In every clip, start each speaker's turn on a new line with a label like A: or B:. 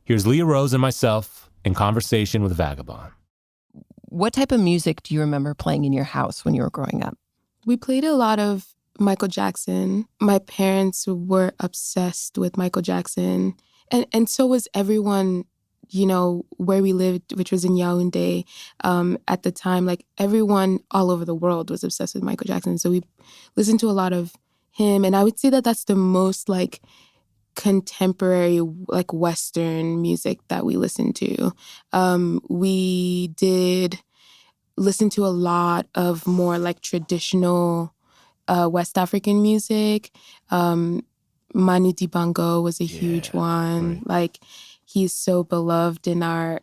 A: Here's Leah Rose and myself in conversation with Vagabon.
B: What type of music do you remember playing in your house when you were growing up?
C: We played a lot of Michael Jackson. My parents were obsessed with Michael Jackson. And so was everyone, you know, where we lived, which was in Yaoundé at the time. Like, everyone all over the world was obsessed with Michael Jackson. So we listened to a lot of him. And I would say that that's the most, like, contemporary, like, Western music that we listened to. We did listen to a lot of more, like, traditional West African music. Manu Dibango was a huge one. Right. Like, he's so beloved in our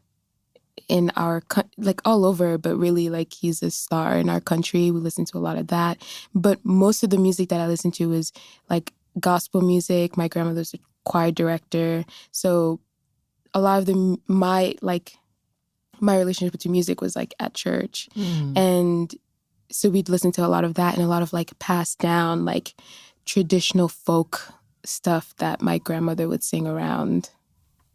C: like, all over, but really, like, he's a star in our country. We listen to a lot of that. But most of the music that I listened to was, like, gospel music. My grandmother's a choir director. So a lot of my relationship to music was, like, at church. And so we'd listen to a lot of that and a lot of, like, passed down, like, traditional folk stuff that my grandmother would sing around.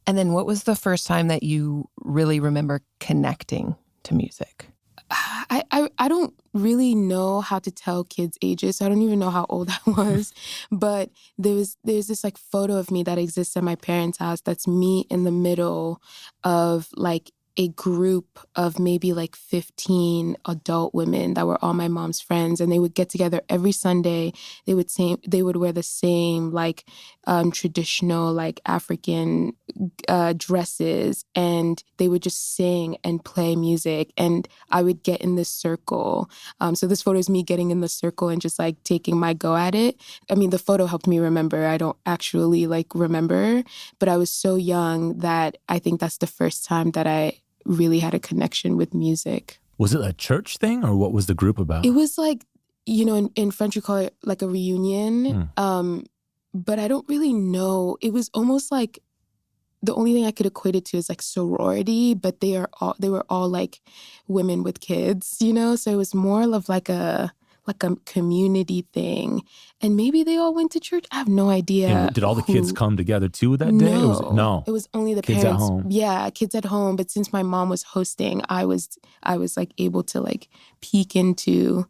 B: And then what was the first time that you really remember connecting to music?
C: I don't really know how to tell kids' ages. So I don't even know how old I was. But there's this, like, photo of me that exists at my parents' house that's me in the middle of, like, a group of maybe, like, 15 adult women that were all my mom's friends, and they would get together every Sunday. They would wear the same, like, traditional, like, African dresses, and they would just sing and play music, and I would get in this circle. So this photo is me getting in the circle and just, like, taking my go at it. I mean, the photo helped me remember. I don't actually, like, remember, but I was so young that I think that's the first time that I really had a connection with music.
A: Was it a church thing, or what was the group about?
C: It was, like, you know, in French you call it, like, a reunion. But I don't really know. It was almost like the only thing I could equate it to is, like, sorority, but they were all like women with kids, you know? So it was more of like a community thing. And maybe they all went to church. I have no idea.
A: And did all the kids come together too that day?
C: No. It was only the
A: kids
C: parents.
A: At home.
C: Yeah, kids at home. But since my mom was hosting, I was like able to, like, peek into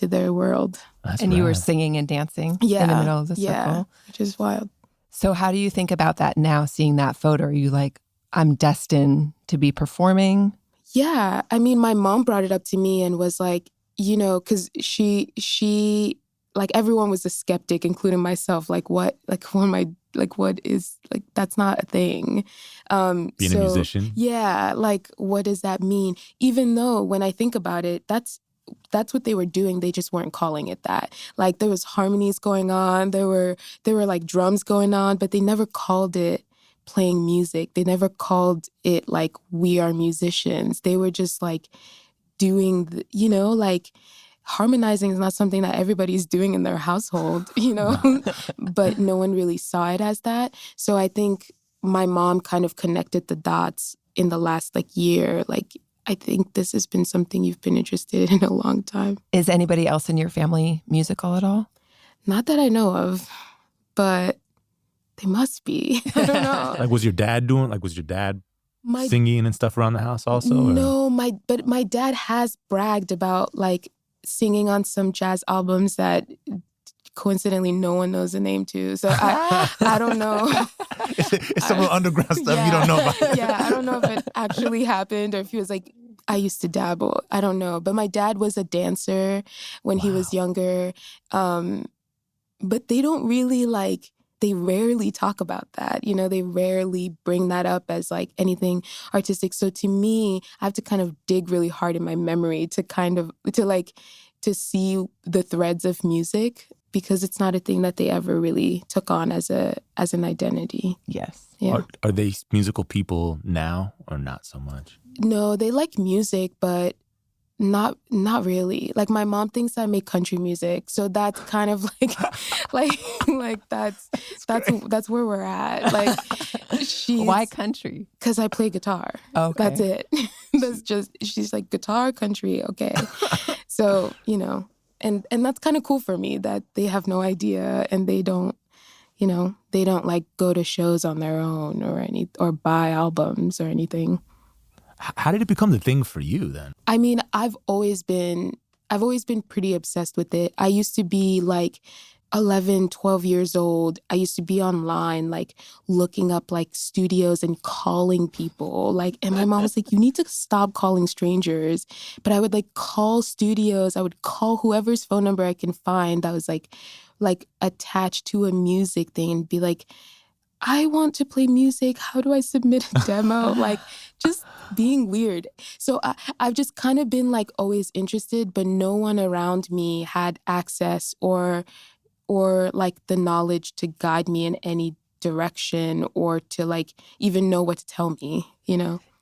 C: their world.
A: That's
B: and
A: rad.
B: You were singing and dancing in the middle of the circle.
C: Yeah, which is wild.
B: So how do you think about that now, seeing that photo? Are you like, I'm destined to be performing?
C: Yeah. I mean, my mom brought it up to me and was like, you know, because she like, everyone was a skeptic, including myself. Like, what is, like, that's not a thing.
A: Being a musician?
C: Yeah. Like, what does that mean? Even though when I think about it, that's what they were doing. They just weren't calling it that. Like, there was harmonies going on. There were like drums going on, but they never called it playing music. They never called it, like, we are musicians. They were just, like, doing, you know, like, harmonizing is not something that everybody's doing in their household, you know, but no one really saw it as that. So I think my mom kind of connected the dots in the last, like, year. Like, I think this has been something you've been interested in a long time.
B: Is anybody else in your family musical at all?
C: Not that I know of, but they must be. I don't know.
A: Like, was your dad singing and stuff around the house also?
C: No, but my dad has bragged about, like, singing on some jazz albums that coincidentally no one knows the name to. So I don't know.
A: It's some underground stuff you don't know about.
C: Yeah, I don't know if it actually happened or if he was like, I used to dabble. I don't know. But my dad was a dancer when he was younger. But they don't really, like, they rarely talk about that. You know, they rarely bring that up as, like, anything artistic. So to me, I have to kind of dig really hard in my memory to see the threads of music, because it's not a thing that they ever really took on as an identity.
B: Yes.
C: Yeah.
A: Are they musical people now or not so much?
C: No, they like music, but not really. Like, my mom thinks I make country music, so that's kind of like that's where we're at. Like,
B: why country?
C: Because I play guitar.
B: Okay,
C: that's it. That's just, she's like, guitar, country, okay. So, you know, and that's kind of cool for me that they have no idea and they don't. they don't like go to shows on their own or buy albums or anything.
A: How did it become the thing for you then?
C: I mean, I've always been pretty obsessed with it. I used to be like 11, 12 years old. I used to be online, like looking up like studios and calling people. Like, and my mom was like, you need to stop calling strangers. But I would like call studios. I would call whoever's phone number I can find that was like attached to a music thing and be like, I want to play music. How do I submit a demo? Like just being weird. So I've just kind of been like always interested, but no one around me had access or like the knowledge to guide me in any direction or to like even know what to tell me,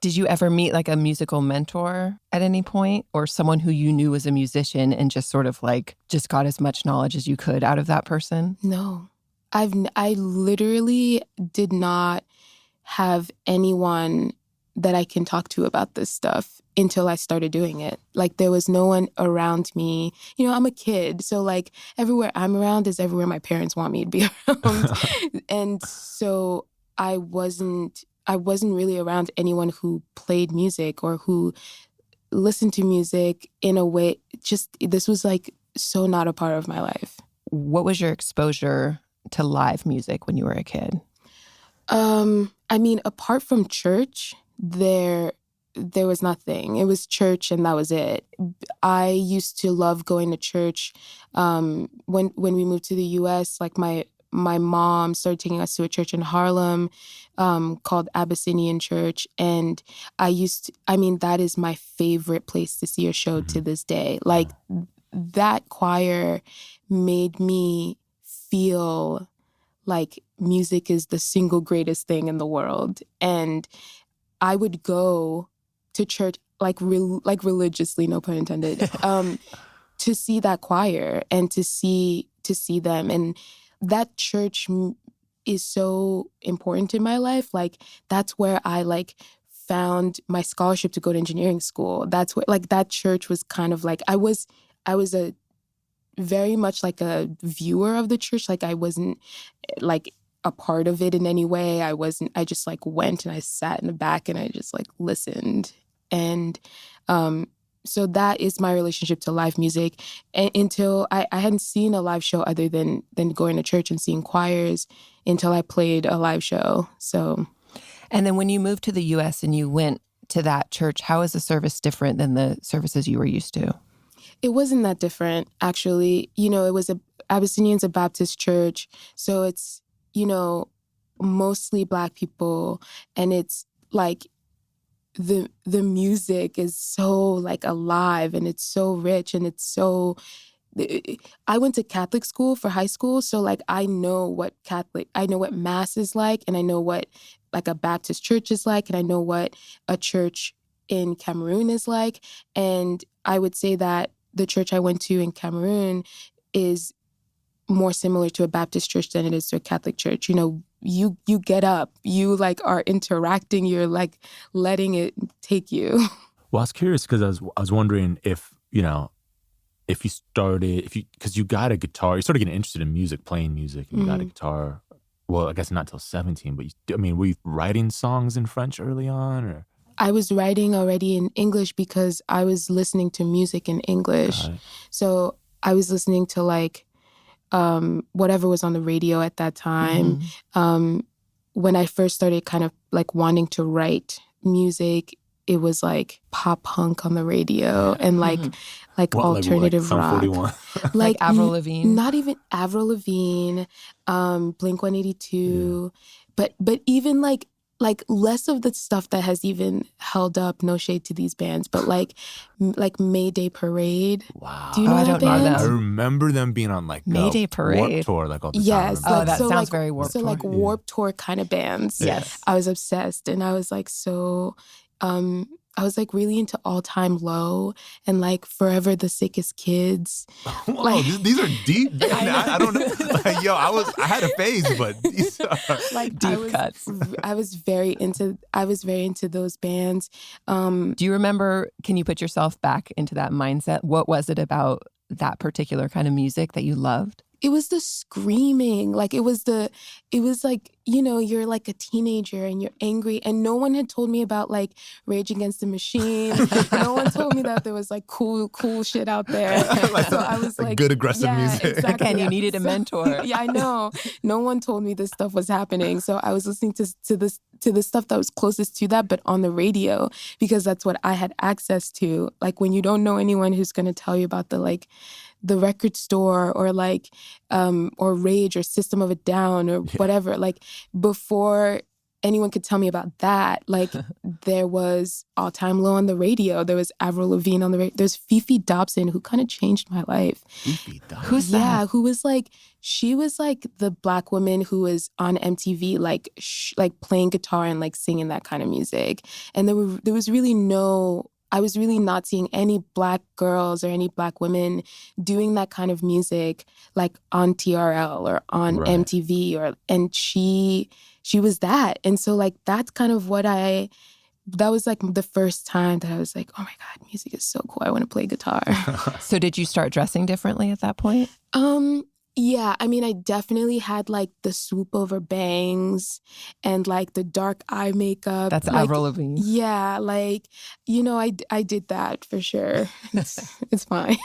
B: Did you ever meet like a musical mentor at any point or someone who you knew was a musician and just sort of like just got as much knowledge as you could out of that person?
C: No. I literally did not have anyone that I can talk to about this stuff until I started doing it. Like there was no one around me. I'm a kid, so like everywhere I'm around is everywhere my parents want me to be around. And so I wasn't really around anyone who played music or who listened to music in a way. Just this was like so not a part of my life.
B: What was your exposure to live music when you were a kid?
C: I mean, apart from church, there was nothing. It was church and that was it. I used to love going to church. When we moved to the U.S., like my mom started taking us to a church in Harlem called Abyssinian Church. And that is my favorite place to see a show to this day. Like that choir made me feel like music is the single greatest thing in the world. And I would go to church like religiously, no pun intended, to see that choir and to see them. And that church is so important in my life. Like that's where I like found my scholarship to go to engineering school. That's where like that church was kind of like I was a very much like a viewer of the church. Like I wasn't like a part of it in any way. I just like went and I sat in the back and I just like listened. And so that is my relationship to live music. And until I hadn't seen a live show other than going to church and seeing choirs until I played a live show. So,
B: and then when you moved to the U.S. and you went to that church, how is the service different than the services you were used to?
C: It wasn't that different, actually. It was Abyssinian's a Baptist church. So it's, mostly Black people. And it's like the music is so like alive and it's so rich and it's so... I went to Catholic school for high school. So like I know what Mass is like and I know what like a Baptist church is like and I know what a church in Cameroon is like. And I would say that the church I went to in Cameroon is more similar to a Baptist church than it is to a Catholic church. You get up, you like are interacting, you're like letting it take you.
A: Well, I was curious because I was wondering if because you got a guitar, you started getting interested in music, playing music, and you got a guitar. Well, I guess not till 17, but were you writing songs in French early on, or?
C: I was writing already in English because I was listening to music in English. So I was listening to like whatever was on the radio at that time. When I first started kind of like wanting to write music, it was like pop punk on the radio and like alternative
A: like
C: rock.
A: 41.
B: like Avril Lavigne?
C: Not even Avril Lavigne, Blink-182, but even like less of the stuff that has even held up, no shade to these bands, but like Mayday Parade.
A: Wow.
C: Do you know
B: I
C: that
B: don't know
C: band?
A: I remember them being on like
B: Mayday Parade.
A: Warped Tour like all the time.
C: Yes.
B: Oh, that sounds
C: like,
B: very Warped
C: So
B: Tour.
C: like Warped Tour kind of bands.
B: Yes.
C: I was obsessed and I was like so... I was like really into All Time Low and like Forever the Sickest Kids.
A: Whoa,
C: Like-
A: these are deep. I don't know. Like, I had a phase, but these are
C: Like
B: Deep cuts.
C: I was very into those bands.
B: Do you remember, can you put yourself back into that mindset? What was it about that particular kind of music that you loved?
C: it was the screaming. Like it was like, you know, you're like a teenager and you're angry, and no one had told me about like Rage Against the Machine. No one told me that there was like cool shit out there. So I was like
A: good aggressive music.
C: Exactly.
B: Again, you needed a mentor.
C: Yeah, I know. No one told me this stuff was happening. So I was listening to the stuff that was closest to that, but on the radio, because that's what I had access to. Like when you don't know anyone who's going to tell you about the record store or like or Rage or System of a Down or whatever, like before anyone could tell me about that, like there was All Time Low on the radio, there was Avril Lavigne on the radio, there's Fifi Dobson, who kind of changed my life.
A: Fifi Dobson.
B: Who's that?
C: Yeah, who was like, she was like the Black woman who was on MTV, like like playing guitar and like singing that kind of music. And there was really I was really not seeing any Black girls or any Black women doing that kind of music like on TRL or on MTV and she was that. And so like that's kind of that was like the first time that I was like, oh my God, music is so cool. I want to play guitar.
B: So did you start dressing differently at that point?
C: Yeah, I mean, I definitely had like the swoop over bangs and like the dark eye makeup.
B: That's
C: like,
B: Avril Lavigne.
C: Yeah, like, you know, I did that for sure. It's fine.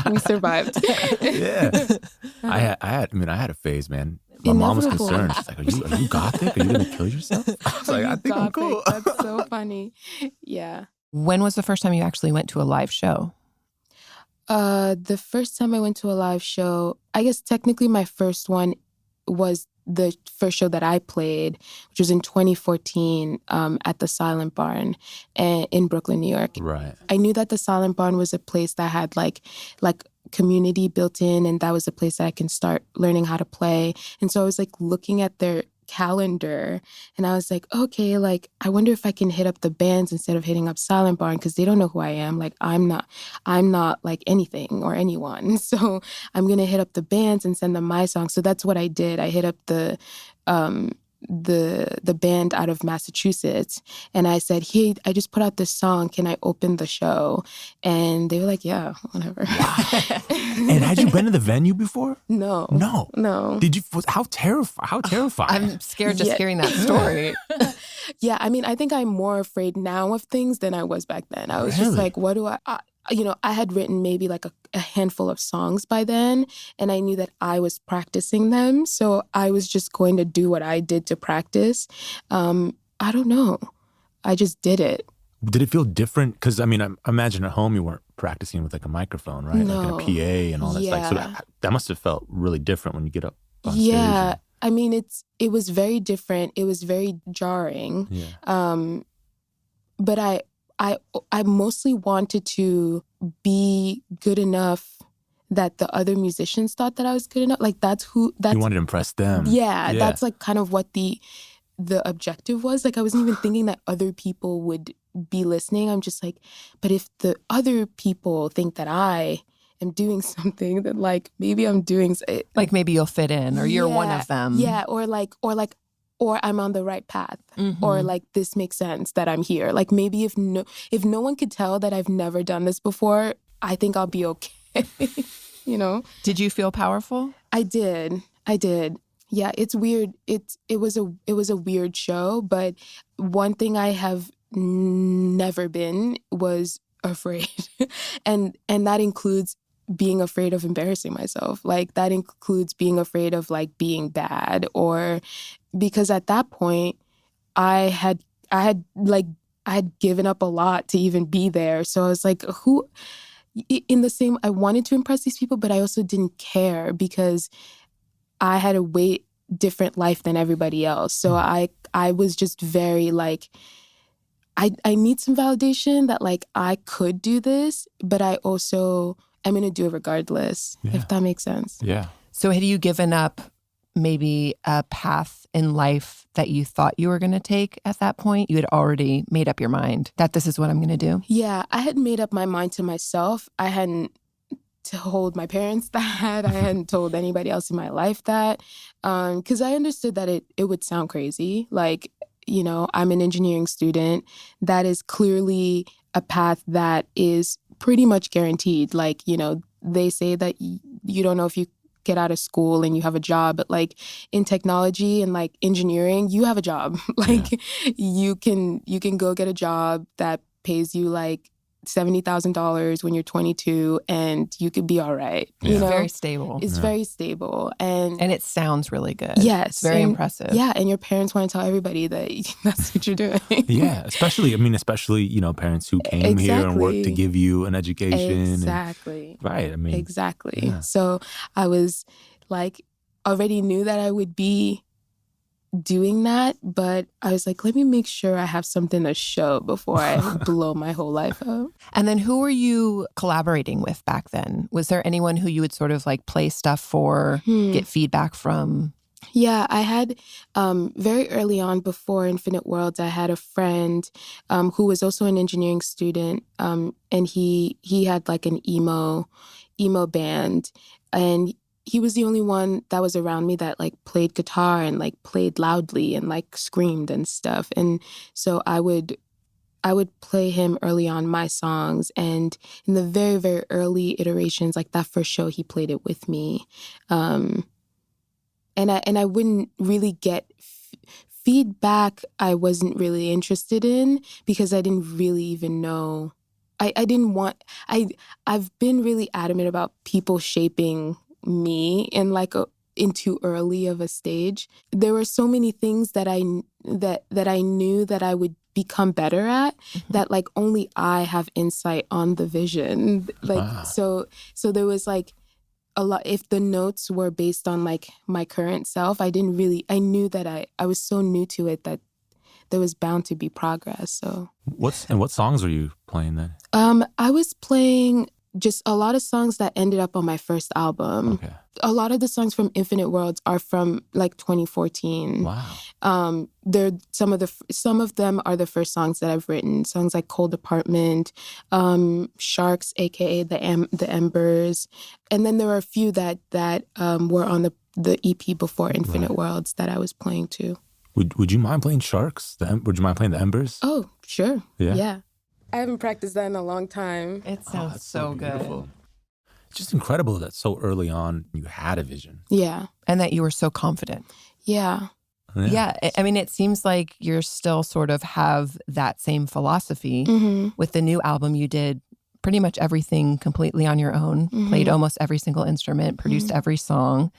C: We survived.
A: Yeah. I had a phase, man. My mom was concerned. She's like, are you gothic? Are you going to kill yourself? I was like, I think I'm cool.
C: That's so funny. Yeah.
B: When was the first time you actually went to a live show?
C: The first time I went to a live show, I guess technically my first one was the first show that I played, which was in 2014 at the Silent Barn in Brooklyn, New York.
A: Right.
C: I knew that the Silent Barn was a place that had like community built in, and that was a place that I can start learning how to play. And so I was like looking at their calendar and I was like, okay, like I wonder if I can hit up the bands instead of hitting up Silent Barn, because they don't know who I am. Like I'm not like anything or anyone. So I'm gonna hit up the bands and send them my song. So that's what I did. I hit up the band out of Massachusetts and I said, hey, I just put out this song, can I open the show? And they were like, yeah, whatever.
A: Wow. And had you been to the venue before?
C: No.
A: Did you? How terrifying.
B: I'm scared just hearing that story.
C: Yeah, I mean, I think I'm more afraid now of things than I was back then. I was just like, what do I had written maybe like a handful of songs by then, and I knew that I was practicing them. So I was just going to do what I did to practice. I don't know. I just did it.
A: Did it feel different? Because, I mean, I imagine at home you weren't practicing with like a microphone, right?
C: No.
A: Like in a PA and all that.
C: Yeah.
A: Like, so that must have felt really different when you get up on stage.
C: Yeah. I mean, it was very different. It was very jarring.
A: Yeah.
C: But I mostly wanted to be good enough that the other musicians thought that I was good enough. Like you
A: wanted to impress them.
C: Yeah, that's like kind of what the objective was. Like I wasn't even thinking that other people would be listening. I'm just like, but if the other people think that I am doing something, then like maybe I'm doing
B: like maybe you'll fit in, or you're one of them.
C: Yeah, or I'm on the right path, or like this makes sense that I'm here. Like maybe if no one could tell that I've never done this before, I think I'll be okay. You know?
B: Did you feel powerful?
C: I did. Yeah, it's weird. It was a weird show, but one thing I have never been was afraid, and that includes being afraid of embarrassing myself. Like that includes being afraid of like being bad, or because at that point I had given up a lot to even be there. So I was like, I wanted to impress these people, but I also didn't care because I had a way different life than everybody else. So I was just very like, I need some validation that like I could do this, but I'm going to do it regardless, if that makes sense.
A: Yeah.
B: So had you given up maybe a path in life that you thought you were going to take at that point? You had already made up your mind that this is what I'm going to do?
C: Yeah, I had made up my mind to myself. I hadn't told my parents that. I hadn't told anybody else in my life that. Because I understood that it would sound crazy. Like, you know, I'm an engineering student. That is clearly a path that is pretty much guaranteed. Like, you know, they say that you don't know if you get out of school and you have a job. But like in technology and like engineering, you have a job. Like you can go get a job that pays you like $70,000 when you're 22 and you could be all right.
A: Yeah.
C: You know?
B: It's very stable.
C: It's very stable. And
B: it sounds really good.
C: yes.
B: It's very impressive.
C: Yeah. And your parents want to tell everybody that that's what you're doing.
A: Yeah. Especially, you know, parents who came here and worked to give you an education.
C: Exactly.
A: Right. I mean.
C: Exactly.
A: Yeah.
C: So I was like, already knew that I would be doing that, but I was like, let me make sure I have something to show before I blow my whole life up.
B: And then who were you collaborating with back then? Was there anyone who you would sort of like play stuff for, get feedback from?
C: Yeah, I had very early on before Infinite Worlds, I had a friend who was also an engineering student, and he had like an emo band, and he was the only one that was around me that like played guitar and like played loudly and like screamed and stuff. And so I would play him early on my songs, and in the very, very early iterations, like that first show, he played it with me. And I wouldn't really get feedback I wasn't really interested in because I didn't really even know. I didn't want, I've been really adamant about people shaping me in like in too early of a stage. There were so many things that I knew that I would become better at, that like only I have insight on the vision. Like, so there was like a lot, if the notes were based on like my current self, I knew that I was so new to it that there was bound to be progress. So
A: what songs were you playing then?
C: I was playing just a lot of songs that ended up on my first album.
A: Okay.
C: A lot of the songs from Infinite Worlds are from like 2014.
A: Wow.
C: They're some of them are the first songs that I've written. Songs like Cold Apartment, Sharks, aka the Embers, and then there were a few that were on the EP before Infinite Worlds that I was playing too.
A: Would you mind playing Sharks? Would you mind playing the Embers?
C: Oh, sure.
A: Yeah.
C: I haven't practiced that in a long time.
B: It sounds so good.
A: It's just incredible that so early on you had a vision.
C: Yeah.
B: And that you were so confident.
C: Yeah.
B: Yeah. I mean, it seems like you're still sort of have that same philosophy. With the new album, you did pretty much everything completely on your own, played almost every single instrument, produced every song.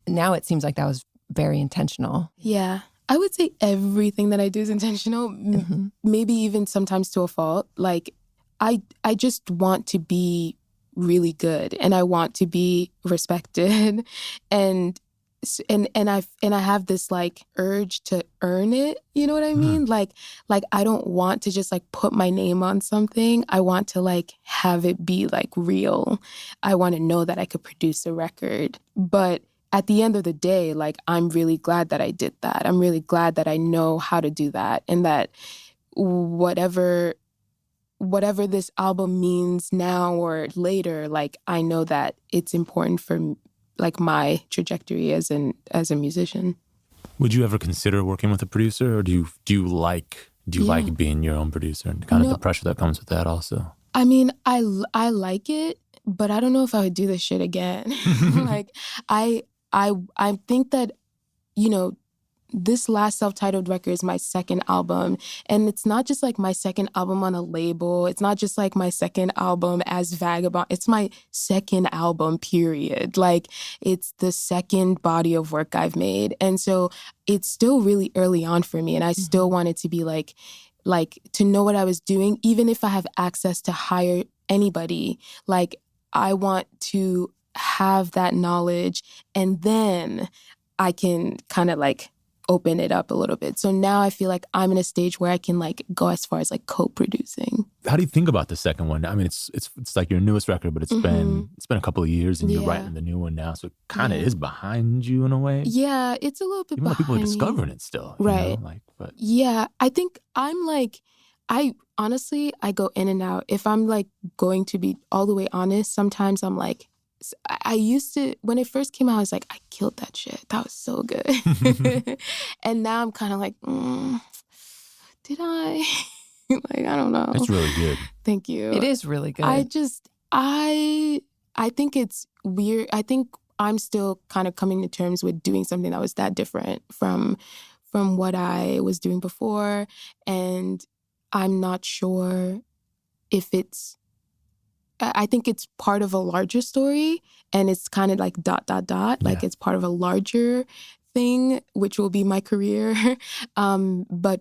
B: Now it seems like that was very intentional.
C: Yeah. I would say everything that I do is intentional, maybe even sometimes to a fault. Like, I just want to be really good, and I want to be respected, and I have this like urge to earn it. You know what I mean? Like I don't want to just like put my name on something. I want to like have it be like real. I want to know that I could produce a record, but at the end of the day, like, I'm really glad that I did that. I'm really glad that I know how to do that, and that whatever this album means now or later, like, I know that it's important for like my trajectory as a musician.
A: Would you ever consider working with a producer, or do you like being your own producer and kind of the pressure that comes with that also?
C: I mean, I like it, but I don't know if I would do this shit again. Like, I think that, you know, this last self-titled record is my second album. And it's not just like my second album on a label. It's not just like my second album as Vagabon. It's my second album, period. Like, it's the second body of work I've made. And so it's still really early on for me. And I still wanted to be like to know what I was doing, even if I have access to hire anybody. Like, I want to have that knowledge, and then I can kind of like open it up a little bit. So now I feel like I'm in a stage where I can like go as far as like co-producing.
A: How do you think about the second one? I mean, it's like your newest record, but it's been a couple of years, and you're writing the new one now, so it kind of is behind you in a way.
C: Yeah, it's a little bit
A: Even though
C: behind
A: people are
C: me.
A: discovering it still,
C: right?
A: You know? Like, but
C: yeah, I think I'm like, I honestly go in and out. If I'm like going to be all the way honest, sometimes I'm like, I used to, when it first came out, I was like, I killed that shit. That was so good. And now I'm kind of like, did I? Like, I don't know.
A: it's really good.
C: Thank you.
B: It is really good.
C: I think it's weird. I think I'm still kind of coming to terms with doing something that was that different from what I was doing before. And I'm not sure if I think it's part of a larger story, and it's kind of like ... like it's part of a larger thing, which will be my career. But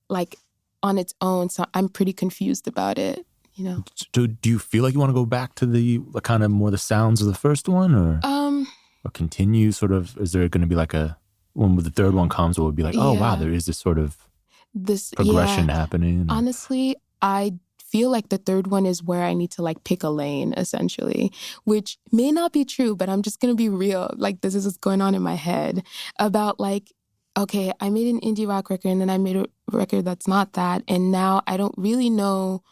C: like on its own, so I'm pretty confused about it, you know.
A: Do you feel like you want to go back to the kind of more the sounds of the first one, or continue sort of? Is there going to be like when the third one comes, it will be like, oh wow, there is this sort of progression happening?
C: Honestly, I feel like the third one is where I need to like pick a lane, essentially, which may not be true, but I'm just going to be real. Like, this is what's going on in my head about like, okay, I made an indie rock record and then I made a record that's not that. And now I don't really know.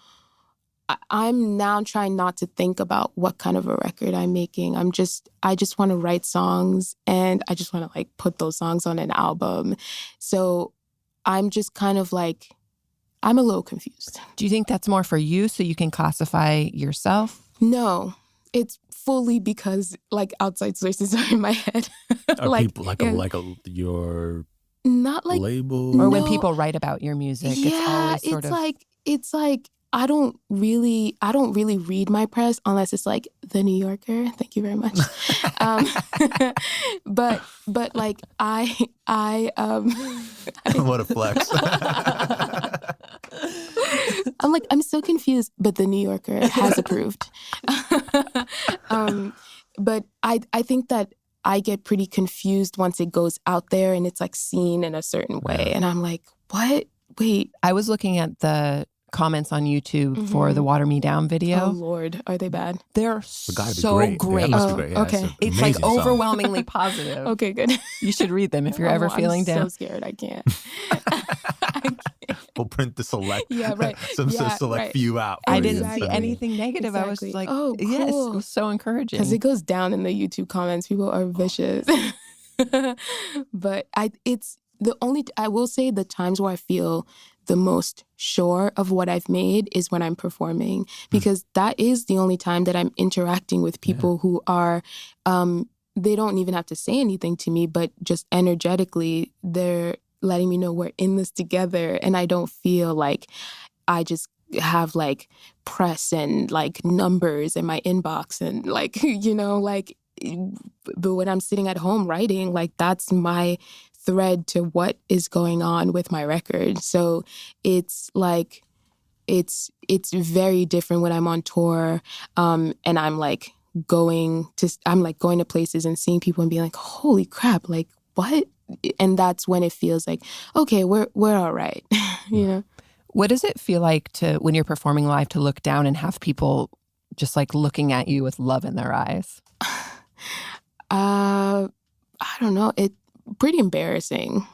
C: I'm now trying not to think about what kind of a record I'm making. I just want to write songs, and I just want to like put those songs on an album. So I'm just kind of like, I'm a little confused.
B: Do you think that's more for you so you can classify yourself?
C: No, it's fully because like outside sources are in my head.
A: Are
C: like,
A: people your
C: not like
A: label?
B: Or when people write about your music, it's always sort of
C: it's like I don't really read my press unless it's like the New Yorker. Thank you very much. But like I
A: what a flex.
C: I'm so confused, but the New Yorker has approved. But I think that I get pretty confused once it goes out there and it's like seen in a certain way. And I'm like, what? Wait.
B: I was looking at the comments on YouTube for the Water Me Down video.
C: Oh Lord, are they bad?
B: They're so great.
A: Must be great. Yeah,
C: okay.
B: It's like overwhelmingly positive.
C: Okay, good.
B: You should read them if you're ever feeling down.
C: I'm so scared. I can't.
A: We'll print the select.
C: Yeah, right.
A: some select few out.
B: I didn't see anything negative. I was like, oh, cool. Yes, it was so encouraging.
C: Because it goes down in the YouTube comments. People are vicious. But I will say the times where I feel the most sure of what I've made is when I'm performing, because that is the only time that I'm interacting with people who are, they don't even have to say anything to me, but just energetically, they're letting me know we're in this together. And I don't feel like I just have like press and like numbers in my inbox and like, you know, like, but when I'm sitting at home writing, like that's my thread to what is going on with my record. So it's like, it's very different when I'm on tour, and I'm going to places and seeing people and being like, holy crap, like what? And that's when it feels like, okay, we're all right, you know?
B: What does it feel like when you're performing live to look down and have people just like looking at you with love in their eyes?
C: I don't know. It's pretty embarrassing.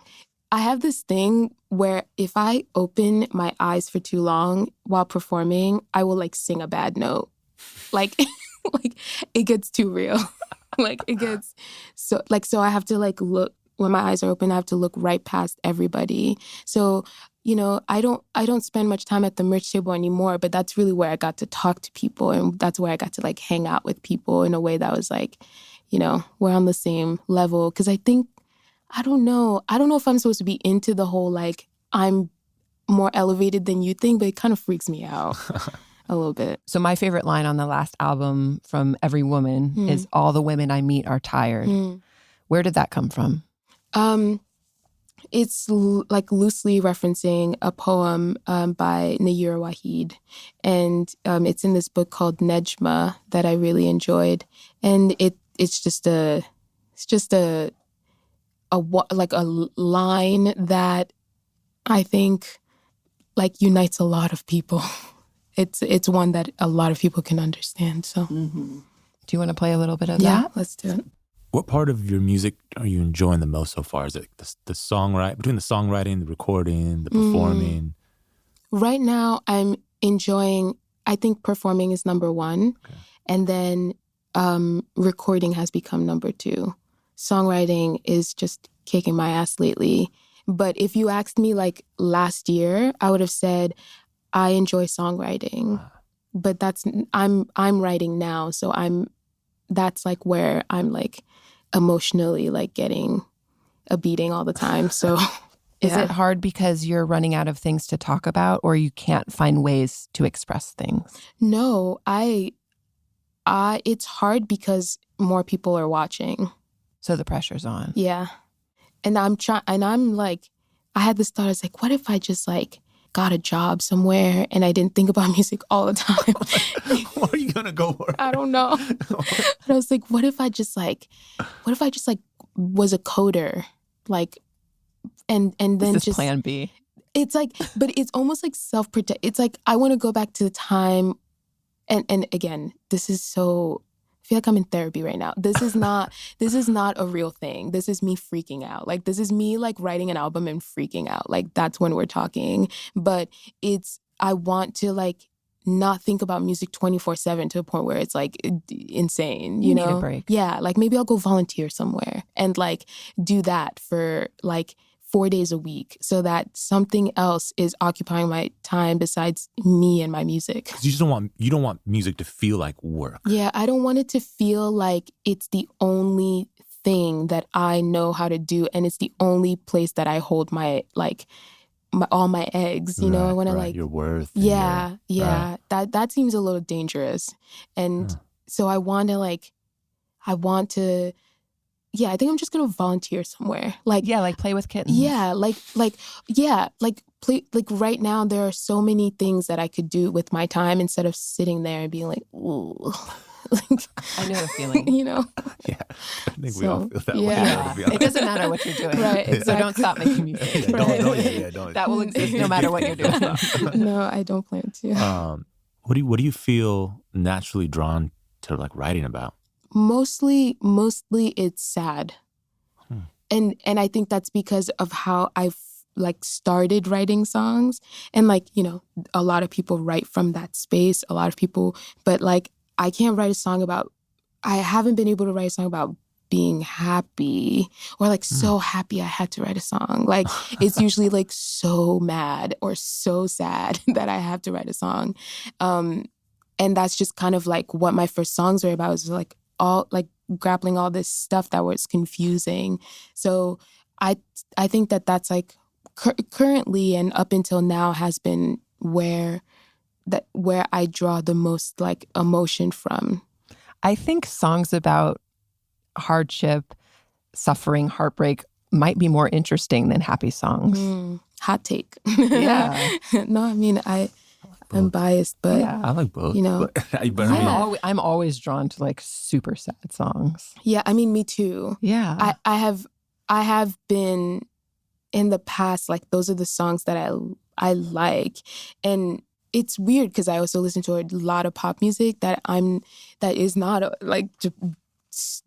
C: I have this thing where if I open my eyes for too long while performing, I will like sing a bad note. Like, like it gets too real. Like it gets so I have to like look when my eyes are open. I have to look right past everybody. So, you know, I don't spend much time at the merch table anymore, but that's really where I got to talk to people, and that's where I got to like hang out with people in a way that was like, you know, we're on the same level. Because I don't know if I'm supposed to be into the whole like I'm more elevated than you think, but it kind of freaks me out a little bit.
B: So my favorite line on the last album from Every Woman is all the women I meet are tired. Where did that come from?
C: It's like loosely referencing a poem by Nayir Wahid, and it's in this book called Nejma that I really enjoyed, and it's just a line that I think like unites a lot of people. It's one that a lot of people can understand. So,
B: do you want to play a little bit of that?
C: Yeah, let's do it.
A: What part of your music are you enjoying the most so far? Is it the songwriting, between the songwriting, the recording, the performing?
C: Right now, I'm enjoying, I think performing is number one. Okay. And then recording has become number two. Songwriting is just kicking my ass lately. But if you asked me like last year, I would have said I enjoy songwriting. But I'm writing now, so I'm that's like where I'm like emotionally like getting a beating all the time. So
B: is it hard because you're running out of things to talk about, or you can't find ways to express things?
C: No, it's hard because more people are watching.
B: So the pressure's on.
C: Yeah. And I'm like, I had this thought, I was like, what if I just like got a job somewhere and I didn't think about music all the time?
A: What are you going to go for?
C: I don't know. But I was like, what if I just like was a coder? Like, and then
B: this
C: just
B: plan B.
C: It's like, but it's almost like self-protect. It's like, I want to go back to the time. And again, this is so, I feel like I'm in therapy right now. This is not a real thing. This is me freaking out. Like, this is me like writing an album and freaking out. Like, that's when we're talking. But I want to like not think about music 24/7 to a point where it's like insane, you know?
B: Need a break.
C: Yeah, like maybe I'll go volunteer somewhere and like do that for like 4 days a week so that something else is occupying my time besides me and my music.
A: Because you don't want music to feel like work.
C: Yeah, I don't want it to feel like it's the only thing that I know how to do and it's the only place that I hold all my eggs, you know? I want to like
A: your worth.
C: Yeah. That seems a little dangerous. And so I think I'm just gonna volunteer somewhere. Like
B: play with kittens.
C: Yeah, play like right now there are so many things that I could do with my time instead of sitting there and being like, ooh. Like,
B: I know the feeling.
C: You know?
A: Yeah. I think we all feel that way.
B: Yeah. It doesn't matter what you're doing.
C: Right, exactly.
B: So don't stop making music.
A: Don't.
B: That will exist no matter what you're doing.
C: No, I don't plan to.
A: What do you feel naturally drawn to like writing about?
C: Mostly it's sad. And I think that's because of how I've like started writing songs. And like, you know, a lot of people write from that space, but like I haven't been able to write a song about being happy or like so happy I had to write a song. Like it's usually like so mad or so sad that I have to write a song. And that's just kind of like what my first songs were about, was like all like grappling all this stuff that was confusing. So I think that's like currently and up until now has been where I draw the most like emotion from.
B: I think songs about hardship, suffering, heartbreak might be more interesting than happy songs.
C: Hot take.
B: Yeah.
C: No, I mean, I'm biased, but
A: I like both.
C: You know,
B: I'm always drawn to like super sad songs.
C: Yeah, I mean, me too.
B: Yeah,
C: I have been in the past. Like those are the songs that I like, and it's weird because I also listen to a lot of pop music that is not like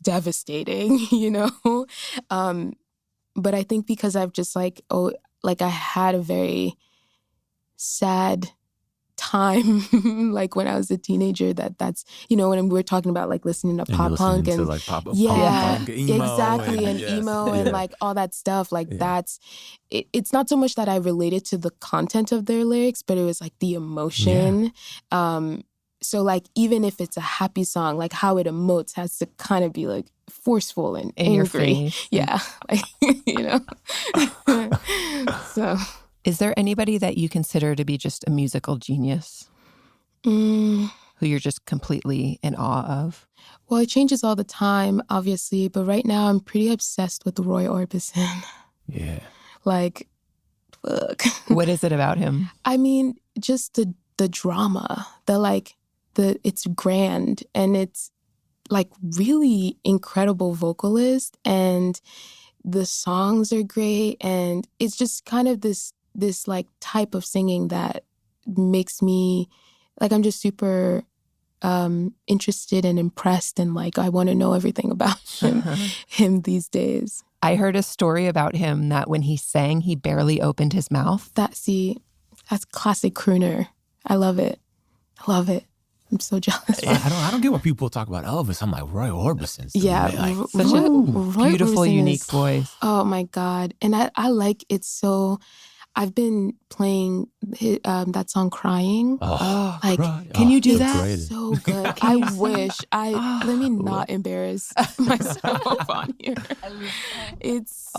C: devastating, you know. But I think because I've just I had a very sad time like when I was a teenager, that's, you know, when we're talking about like listening to pop punk and
A: like pop punk,
C: emo exactly and emo and like all that stuff, like that's it's not so much that I related to the content of their lyrics, but it was like the emotion. So like even if it's a happy song, like how it emotes has to kind of be like forceful and
B: in
C: angry.
B: Your face.
C: Yeah, like, you know. So
B: is there anybody that you consider to be just a musical genius? Who you're just completely in awe of?
C: Well, it changes all the time, obviously. But right now, I'm pretty obsessed with Roy Orbison.
A: Yeah.
C: Like, fuck.
B: What is it about him?
C: I mean, just the drama. It's grand. And it's, like, really incredible vocalist. And the songs are great. And it's just kind of this like type of singing that makes me like, I'm just super interested and impressed, and like I want to know everything about him these days.
B: I heard a story about him that when he sang, he barely opened his mouth.
C: That's classic crooner. I love it. I'm so jealous.
A: I don't get why people talk about Elvis. I'm like, Roy Orbison.
C: Yeah.
B: Such a beautiful, unique voice.
C: Oh my God. And I like it so, I've been playing that song "Crying."
B: Can you do that?
C: It's so good. I wish. Let me not embarrass myself on here. It's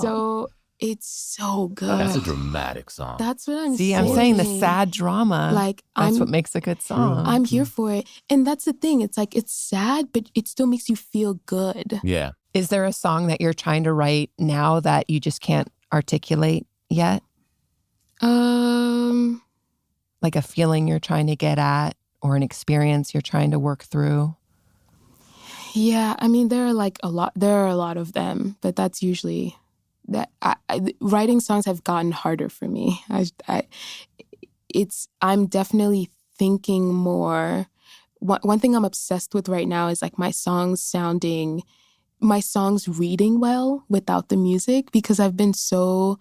C: so good.
A: That's a dramatic song.
C: That's what I'm saying.
B: See, I'm saying the sad drama. That's what makes a good song.
C: I'm here for it. And that's the thing. It's like, it's sad, but it still makes you feel good.
A: Yeah.
B: Is there a song that you're trying to write now that you just can't articulate yet? Like a feeling you're trying to get at or an experience you're trying to work through?
C: Yeah, I mean, there are a lot of them, but that's usually that. Writing songs have gotten harder for me. I'm definitely thinking more. One thing I'm obsessed with right now is like my songs reading well without the music, because I've been so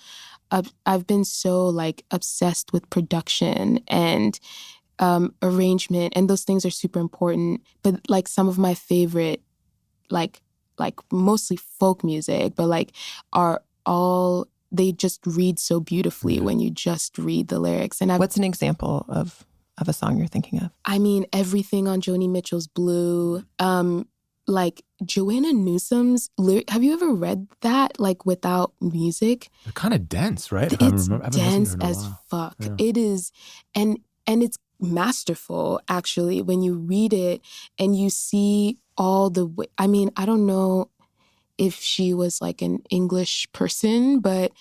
C: like obsessed with production and arrangement, and those things are super important. But like some of my favorite, like mostly folk music, but like they just read so beautifully when you just read the lyrics. And
B: what's an example of a song you're thinking of?
C: I mean, everything on Joni Mitchell's Blue. Like Joanna Newsom's lyric. Have you ever read that, like, without music?
A: They're kind of dense, right?
C: It's dense as fuck. Yeah. It is, and it's masterful, actually, when you read it and you see all the way. I mean, I don't know if she was like an English person, but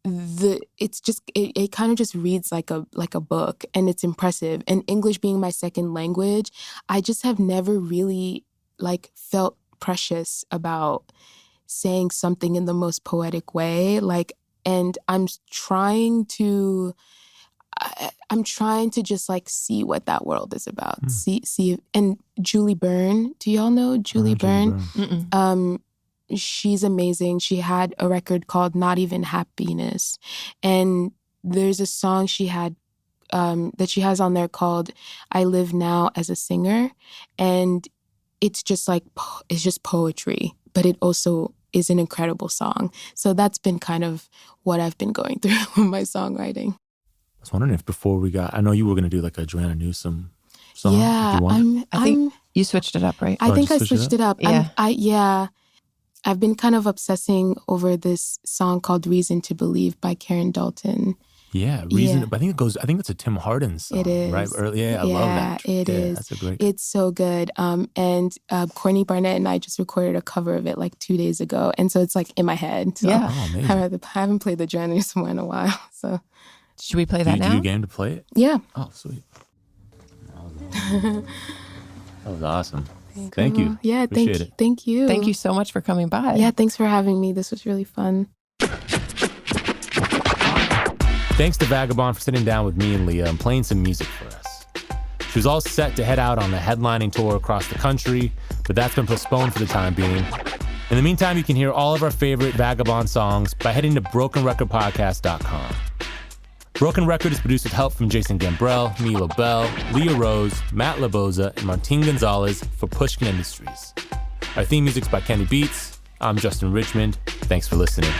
C: it kind of just reads like a book, and it's impressive. And English being my second language, I just have never really like felt precious about saying something in the most poetic way. Like, and I'm trying to just like see what that world is about. See, and Julie Byrne. Do y'all know Julie Byrne? She's amazing. She had a record called Not Even Happiness. And there's a song she had that she has on there called I Live Now as a Singer. And it's just like, it's just poetry, but it also is an incredible song. So that's been kind of what I've been going through with my songwriting.
A: I was wondering if before I know you were going to do like a Joanna Newsom song.
C: Yeah,
B: I think you switched it up, right?
C: I think I switched it up.
B: Yeah.
C: I've been kind of obsessing over this song called Reason to Believe by Karen Dalton.
A: Yeah, Reason. But I think it's a Tim Hardin song.
C: It is.
A: Right? I love that.
C: It is.
A: That's a great.
C: It's so good. And Courtney Barnett and I just recorded a cover of it like 2 days ago. And so it's like in my head. So
A: amazing.
C: I haven't played the Joanna Newsom one in a while. So
B: should we play that now?
A: Do you game to play it?
C: Yeah.
A: Oh, sweet. That was awesome. Thank you.
C: Yeah, thank you.
B: Thank you so much for coming by.
C: Yeah, thanks for having me. This was really fun.
A: Thanks to Vagabon for sitting down with me and Leah and playing some music for us. She was all set to head out on a headlining tour across the country, but that's been postponed for the time being. In the meantime, you can hear all of our favorite Vagabon songs by heading to brokenrecordpodcast.com. Broken Record is produced with help from Jason Gambrell, Mie Lobel, Leah Rose, Matt Laboza, and Martin Gonzalez for Pushkin Industries. Our theme music's by Kenny Beats. I'm Justin Richmond. Thanks for listening.